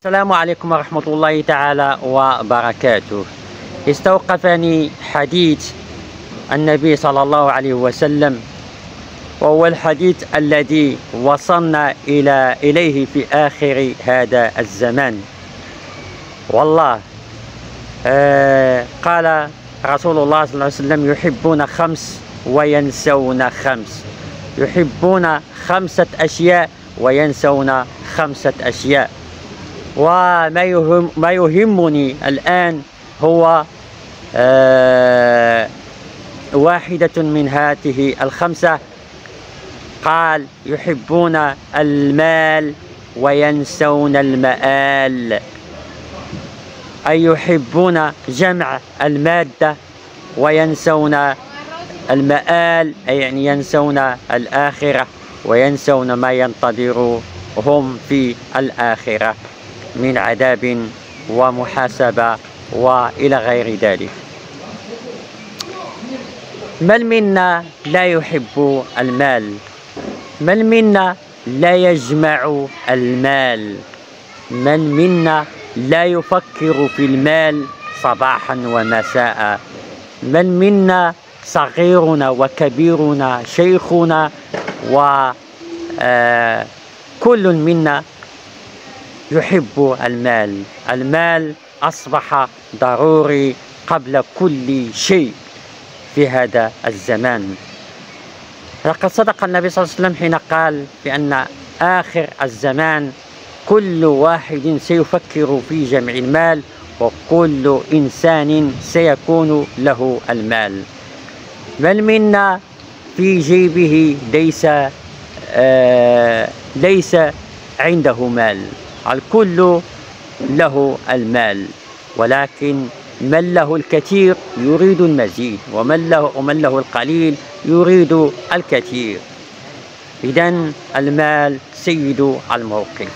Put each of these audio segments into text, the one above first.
السلام عليكم ورحمة الله تعالى وبركاته. استوقفني حديث النبي صلى الله عليه وسلم، وهو الحديث الذي وصلنا إليه في آخر هذا الزمان. والله قال رسول الله صلى الله عليه وسلم: يحبون خمس وينسون خمس، يحبون 5 أشياء وينسون 5 أشياء. وما يهمني الآن هو واحدة من هذه ال5. قال: يحبون المال وينسون المآل، أي يحبون جمع المادة وينسون المآل، أي يعني ينسون الآخرة وينسون ما ينتظرهم في الآخرة من عذاب ومحاسبة وإلى غير ذلك. من منا لا يحب المال؟ من منا لا يجمع المال؟ من منا لا يفكر في المال صباحا ومساء؟ من منا صغيرنا وكبيرنا شيخنا وكل منا يحب المال. المال أصبح ضروري قبل كل شيء في هذا الزمان. لقد صدق النبي صلى الله عليه وسلم حين قال بأن آخر الزمان كل واحد سيفكر في جمع المال، وكل إنسان سيكون له المال. من منا في جيبه ليس عنده مال؟ الكل له المال، ولكن من له الكثير يريد المزيد، ومن له القليل يريد الكثير. إذن المال سيد الموقف.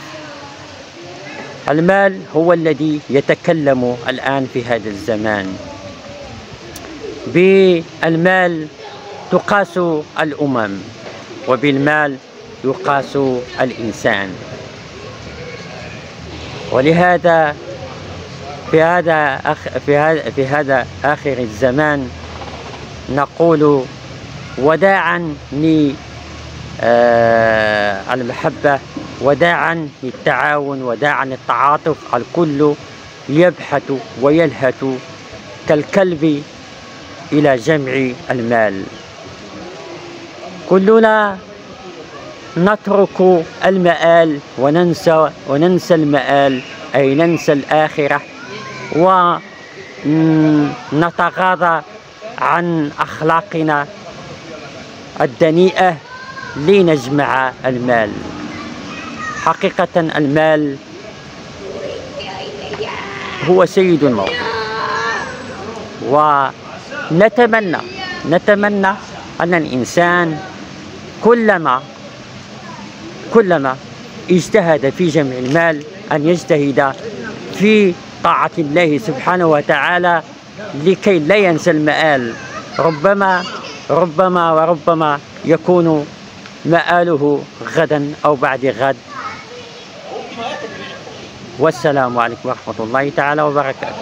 المال هو الذي يتكلم الآن في هذا الزمان. بالمال تقاس الأمم، وبالمال يقاس الإنسان. ولهذا في هذا آخر الزمان نقول وداعا للمحبة، وداعا للتعاون، وداعا للتعاطف. الكل يبحث ويلهث كالكلب إلى جمع المال. كلنا نترك المآل وننسى المآل، أي ننسى الآخرة، ونتغاضى عن أخلاقنا الدنيئة لنجمع المال. حقيقة المال هو سيد الموقف، ونتمنى أن الإنسان كلما اجتهد في جمع المال أن يجتهد في طاعة الله سبحانه وتعالى لكي لا ينسى المآل. ربما يكون مآله غدا أو بعد غد. والسلام عليكم ورحمة الله تعالى وبركاته.